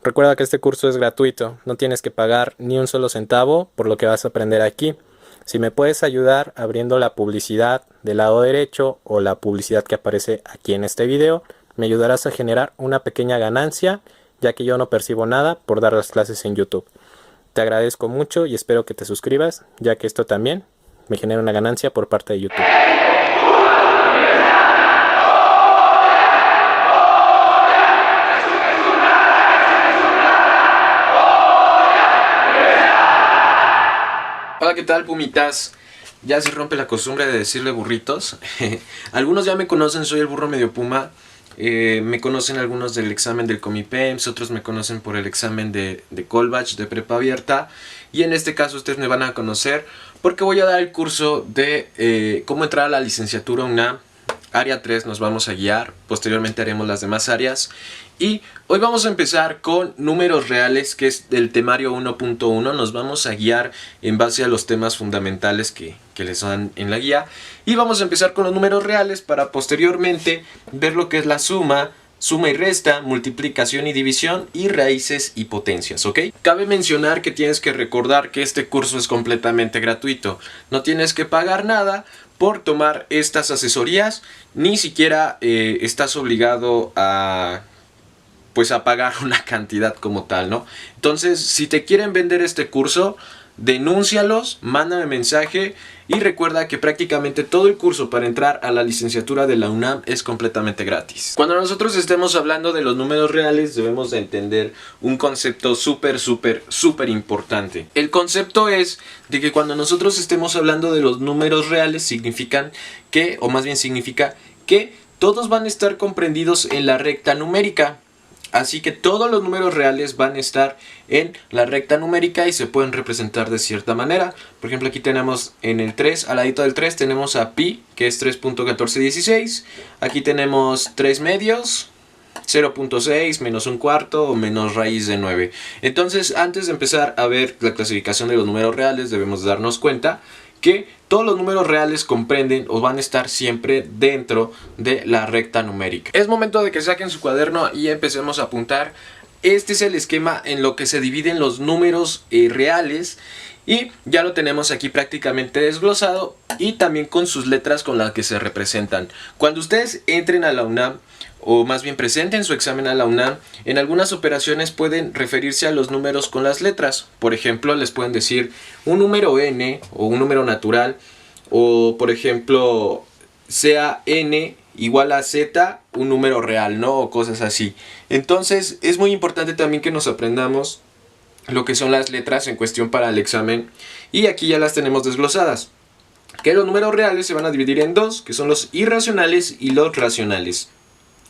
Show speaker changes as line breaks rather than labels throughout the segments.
Recuerda que este curso es gratuito, no tienes que pagar ni un solo centavo por lo que vas a aprender aquí. Si me puedes ayudar abriendo la publicidad del lado derecho o la publicidad que aparece aquí en este video, me ayudarás a generar una pequeña ganancia, ya que yo no percibo nada por dar las clases en YouTube. Te agradezco mucho y espero que te suscribas, ya que esto también me genera una ganancia por parte de YouTube.
Hola, ¿qué tal, pumitas? Ya se rompe la costumbre de decirle burritos. Algunos ya me conocen, soy el burro medio puma. Me conocen algunos del examen del Comipems, otros me conocen por el examen de Colbach, de prepa abierta. Y en este caso ustedes me van a conocer porque voy a dar el curso de cómo entrar a la licenciatura UNAM. Área 3 nos vamos a guiar, posteriormente haremos las demás áreas. Y hoy vamos a empezar con números reales, que es del temario 1.1. Nos vamos a guiar en base a los temas fundamentales que les dan en la guía. Y vamos a empezar con los números reales para posteriormente ver lo que es la suma y resta, multiplicación y división, y raíces y potencias, ¿ok? Cabe mencionar que tienes que recordar que este curso es completamente gratuito. No tienes que pagar nada por tomar estas asesorías, ni siquiera estás obligado a pagar una cantidad como tal, ¿no? Entonces, si te quieren vender este curso, denúncialos, mándame mensaje y recuerda que prácticamente todo el curso para entrar a la licenciatura de la UNAM es completamente gratis. Cuando nosotros estemos hablando de los números reales, debemos de entender un concepto súper importante. El concepto es de que cuando nosotros estemos hablando de los números reales, significa que todos van a estar comprendidos en la recta numérica. Así que todos los números reales van a estar en la recta numérica y se pueden representar de cierta manera. Por ejemplo, aquí tenemos en el 3, al ladito del 3 tenemos a pi, que es 3.1416. Aquí tenemos 3 medios, 0.6 menos un cuarto o menos raíz de 9. Entonces, antes de empezar a ver la clasificación de los números reales, debemos darnos cuenta que todos los números reales comprenden o van a estar siempre dentro de la recta numérica. Es momento de que saquen su cuaderno y empecemos a apuntar. Este es el esquema en lo que se dividen los números reales. Y ya lo tenemos aquí prácticamente desglosado y también con sus letras con las que se representan. Cuando ustedes entren a la UNAM, o más bien presenten su examen a la UNAM, en algunas operaciones pueden referirse a los números con las letras. Por ejemplo, les pueden decir un número n o un número natural, o por ejemplo sea n igual a z, un número real, ¿no? O cosas así. Entonces es muy importante también que nos aprendamos lo que son las letras en cuestión para el examen, y aquí ya las tenemos desglosadas. Que los números reales se van a dividir en dos, que son los irracionales y los racionales.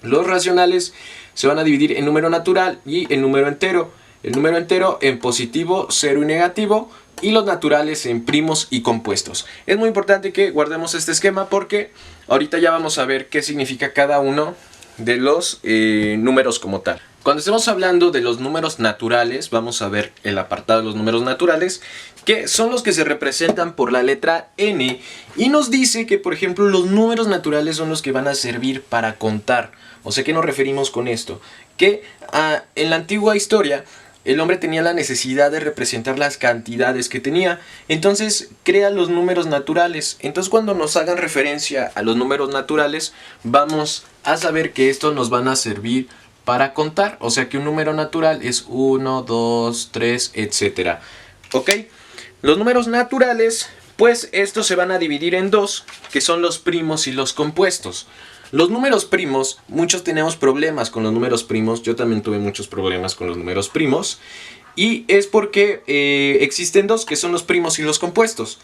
Los racionales se van a dividir en número natural y en número entero. El número entero en positivo, cero y negativo, y los naturales en primos y compuestos. Es muy importante que guardemos este esquema porque ahorita ya vamos a ver qué significa cada uno de los números como tal. Cuando estemos hablando de los números naturales, vamos a ver el apartado de los números naturales, que son los que se representan por la letra n, y nos dice que, por ejemplo, los números naturales son los que van a servir para contar. O sea, ¿qué nos referimos con esto? Que en la antigua historia el hombre tenía la necesidad de representar las cantidades que tenía, entonces crea los números naturales. Entonces, cuando nos hagan referencia a los números naturales, vamos a saber que estos nos van a servir para contar. O sea que un número natural es 1, 2, 3, etc. ¿Ok? Los números naturales, pues estos se van a dividir en dos, que son los primos y los compuestos. Los números primos, muchos tenemos problemas con los números primos. Yo también tuve muchos problemas con los números primos. Y es porque existen dos, que son los primos y los compuestos.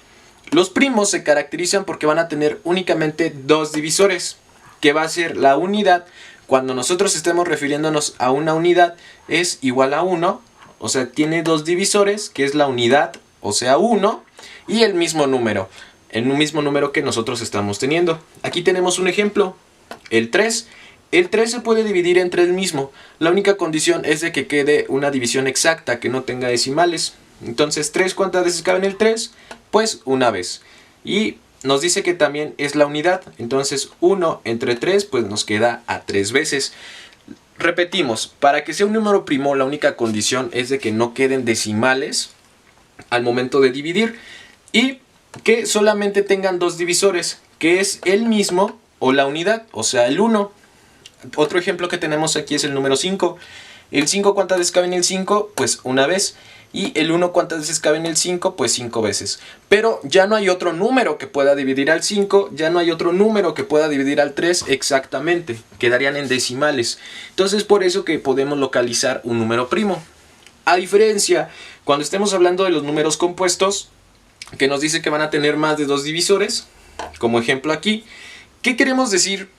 Los primos se caracterizan porque van a tener únicamente dos divisores, que va a ser la unidad. Cuando nosotros estemos refiriéndonos a una unidad, es igual a 1. O sea, tiene dos divisores, que es la unidad, o sea 1, y el mismo número. El mismo número que nosotros estamos teniendo. Aquí tenemos un ejemplo. El 3. El 3 se puede dividir entre el mismo. La única condición es de que quede una división exacta, que no tenga decimales. Entonces, 3, ¿cuántas veces cabe en el 3? Pues una vez. Y nos dice que también es la unidad. Entonces, 1 entre 3 pues nos queda a 3 veces. repetimos, para que sea un número primo la única condición es de que no queden decimales al momento de dividir y que solamente tengan dos divisores, que es el mismo o la unidad, o sea el 1. Otro ejemplo que tenemos aquí es el número 5. El 5, ¿cuántas veces cabe en el 5? Pues una vez. Y el 1, ¿cuántas veces cabe en el 5? Pues 5 veces. Pero ya no hay otro número que pueda dividir al 5, ya no hay otro número que pueda dividir al 3 exactamente. Quedarían en decimales. Entonces por eso que podemos localizar un número primo. A diferencia, cuando estemos hablando de los números compuestos, que nos dice que van a tener más de dos divisores, como ejemplo aquí, ¿qué queremos decir?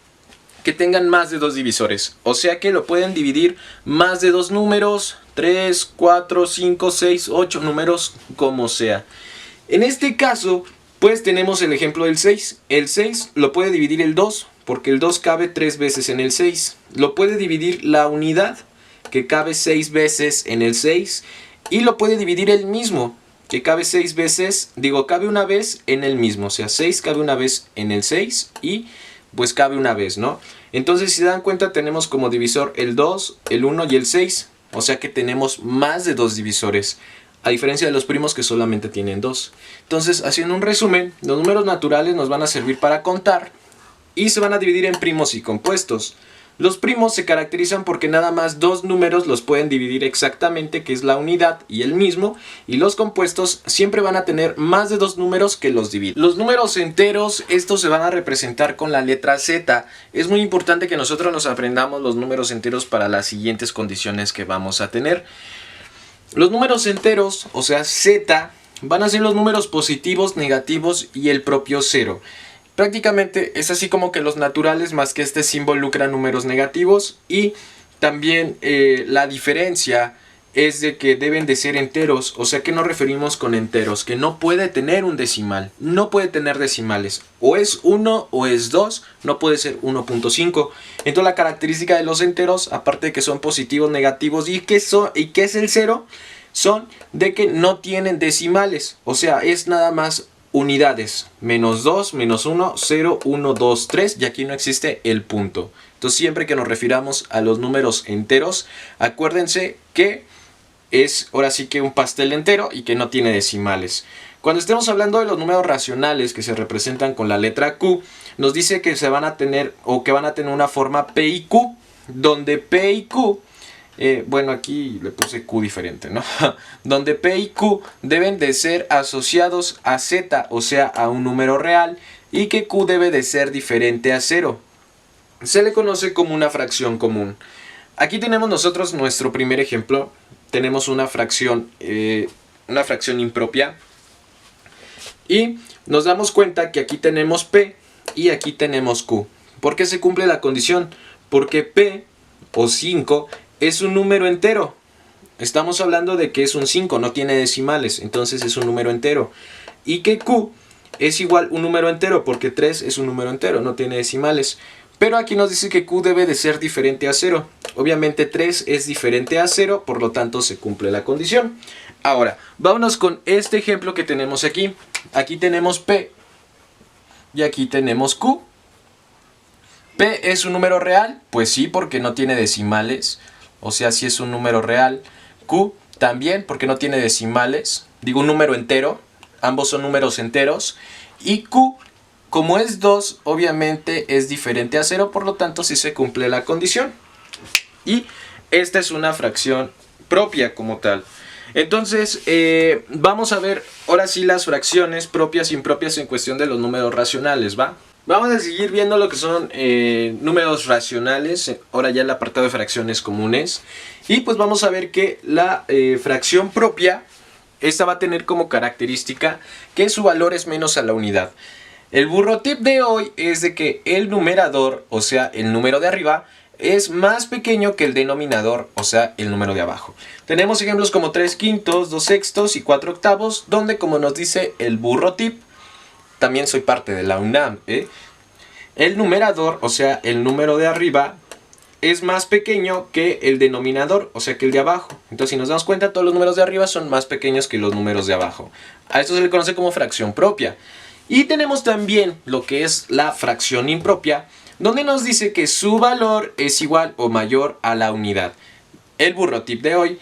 Que tengan más de dos divisores, o sea que lo pueden dividir más de dos números, 3, 4, 5, 6, 8 números, como sea. En este caso, pues tenemos el ejemplo del 6. El 6 lo puede dividir el 2, porque el 2 cabe 3 veces en el 6. Lo puede dividir la unidad, que cabe 6 veces en el 6. Y lo puede dividir el mismo, que cabe 6 veces, cabe una vez en el mismo. O sea, 6 cabe una vez en el 6 y pues cabe una vez, ¿no? Entonces, si se dan cuenta, tenemos como divisor el 2, el 1 y el 6. O sea que tenemos más de dos divisores, a diferencia de los primos que solamente tienen dos. Entonces, haciendo un resumen, los números naturales nos van a servir para contar y se van a dividir en primos y compuestos. Los primos se caracterizan porque nada más dos números los pueden dividir exactamente, que es la unidad y el mismo, y los compuestos siempre van a tener más de dos números que los dividen. Los números enteros, estos se van a representar con la letra Z. Es muy importante que nosotros nos aprendamos los números enteros para las siguientes condiciones que vamos a tener. Los números enteros, o sea Z, van a ser los números positivos, negativos y el propio cero. Prácticamente es así como que los naturales, más que este sí involucran números negativos, y también la diferencia es de que deben de ser enteros. O sea, ¿qué nos referimos con enteros? Que no puede tener un decimal, no puede tener decimales, o es 1 o es 2, no puede ser 1.5. Entonces la característica de los enteros, aparte de que son positivos, negativos y que es el cero, son de que no tienen decimales. O sea, es nada más unidades, menos 2, menos 1, 0, 1, 2, 3, y aquí no existe el punto. Entonces siempre que nos refiramos a los números enteros, acuérdense que es ahora sí que un pastel entero y que no tiene decimales. Cuando estemos hablando de los números racionales que se representan con la letra Q, nos dice que se van a tener o que van a tener una forma P y Q, donde P y Q bueno, aquí le puse Q diferente, ¿no? Donde P y Q deben de ser asociados a Z, o sea, a un número real, y que Q debe de ser diferente a 0. Se le conoce como una fracción común. Aquí tenemos nosotros nuestro primer ejemplo. Tenemos una fracción impropia. Y nos damos cuenta que aquí tenemos P y aquí tenemos Q. ¿Por qué se cumple la condición? Porque P o 5 es un número entero. Estamos hablando de que es un 5, no tiene decimales, entonces es un número entero. Y que Q es igual un número entero, porque 3 es un número entero, no tiene decimales. Pero aquí nos dice que Q debe de ser diferente a 0. Obviamente 3 es diferente a 0, por lo tanto se cumple la condición. Ahora, vámonos con este ejemplo que tenemos aquí. Aquí tenemos P y aquí tenemos Q. ¿P es un número real? Pues sí, porque no tiene decimales. O sea, sí es un número real. Q también, porque no tiene decimales. Digo, un número entero. Ambos son números enteros. Y Q, como es 2, obviamente es diferente a 0. Por lo tanto, sí se cumple la condición. Y esta es una fracción propia como tal. Entonces, vamos a ver ahora sí las fracciones propias e impropias en cuestión de los números racionales, ¿va? Vamos a seguir viendo lo que son números racionales, ahora ya el apartado de fracciones comunes. Y pues vamos a ver que la fracción propia, esta va a tener como característica que su valor es menos a la unidad. El burro tip de hoy es de que el numerador, o sea el número de arriba, es más pequeño que el denominador, o sea el número de abajo. Tenemos ejemplos como 3 quintos, 2 sextos y 4 octavos, donde como nos dice el burro tip, también soy parte de la UNAM, el numerador, o sea el número de arriba, es más pequeño que el denominador, o sea que el de abajo. Entonces si nos damos cuenta, todos los números de arriba son más pequeños que los números de abajo. A esto se le conoce como fracción propia. Y tenemos también lo que es la fracción impropia, donde nos dice que su valor es igual o mayor a la unidad. El burro tip de hoy,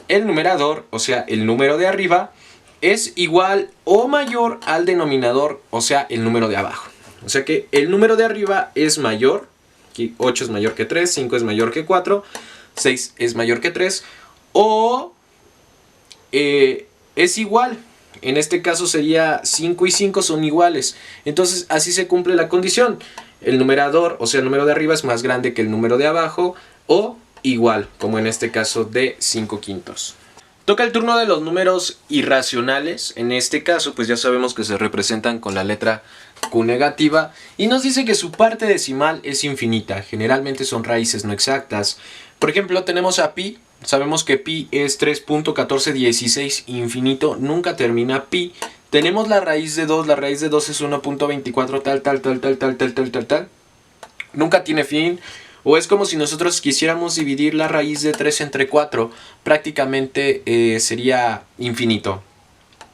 el numerador, o sea, el número de arriba, es igual o mayor al denominador, o sea, el número de abajo. O sea que el número de arriba es mayor, aquí 8 es mayor que 3, 5 es mayor que 4, 6 es mayor que 3, o es igual. En este caso sería 5 y 5 son iguales. Entonces así se cumple la condición. El numerador, o sea el número de arriba es más grande que el número de abajo, o igual, como en este caso de 5/5. Toca el turno de los números irracionales. En este caso pues ya sabemos que se representan con la letra Q negativa y nos dice que su parte decimal es infinita. Generalmente son raíces no exactas. Por ejemplo, tenemos a pi. Sabemos que pi es 3.1416 infinito, nunca termina pi. Tenemos la raíz de 2, la raíz de 2 es 1.24 tal. Nunca tiene fin. O es como si nosotros quisiéramos dividir la raíz de 3 entre 4, prácticamente sería infinito.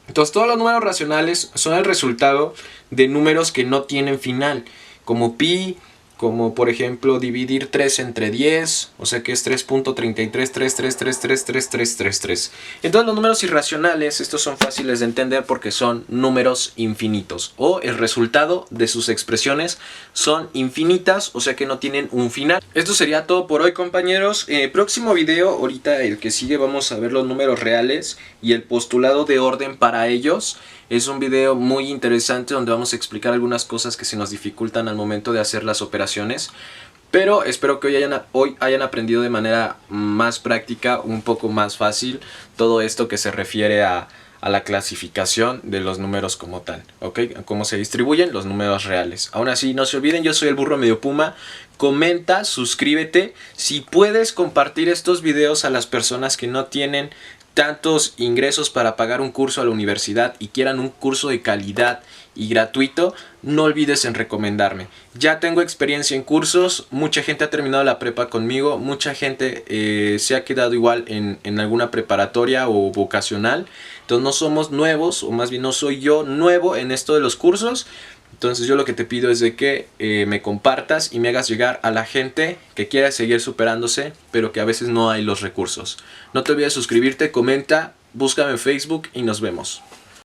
Entonces todos los números racionales son el resultado de números que no tienen final, como pi, como por ejemplo dividir 3 entre 10, o sea que es 3.3333333333. Entonces los números irracionales, estos son fáciles de entender porque son números infinitos, o el resultado de sus expresiones son infinitas, o sea que no tienen un final. Esto sería todo por hoy, compañeros. Próximo video, ahorita el que sigue, vamos a ver los números reales y el postulado de orden para ellos. Es un video muy interesante donde vamos a explicar algunas cosas que se nos dificultan al momento de hacer las operaciones. Pero espero que hoy hayan aprendido de manera más práctica, un poco más fácil, todo esto que se refiere a la clasificación de los números como tal, ¿ok? A cómo se distribuyen los números reales. Aún así, no se olviden, yo soy el burro medio puma. Comenta, suscríbete. Si puedes compartir estos videos a las personas que no tienen tantos ingresos para pagar un curso a la universidad y quieran un curso de calidad y gratuito, no olvides en recomendarme. Ya tengo experiencia en cursos, mucha gente ha terminado la prepa conmigo, mucha gente se ha quedado igual en alguna preparatoria o vocacional. Entonces no somos nuevos, o más bien no soy yo nuevo en esto de los cursos. Entonces yo lo que te pido es de que me compartas y me hagas llegar a la gente que quiera seguir superándose, pero que a veces no hay los recursos. No te olvides suscribirte, comenta, búscame en Facebook y nos vemos.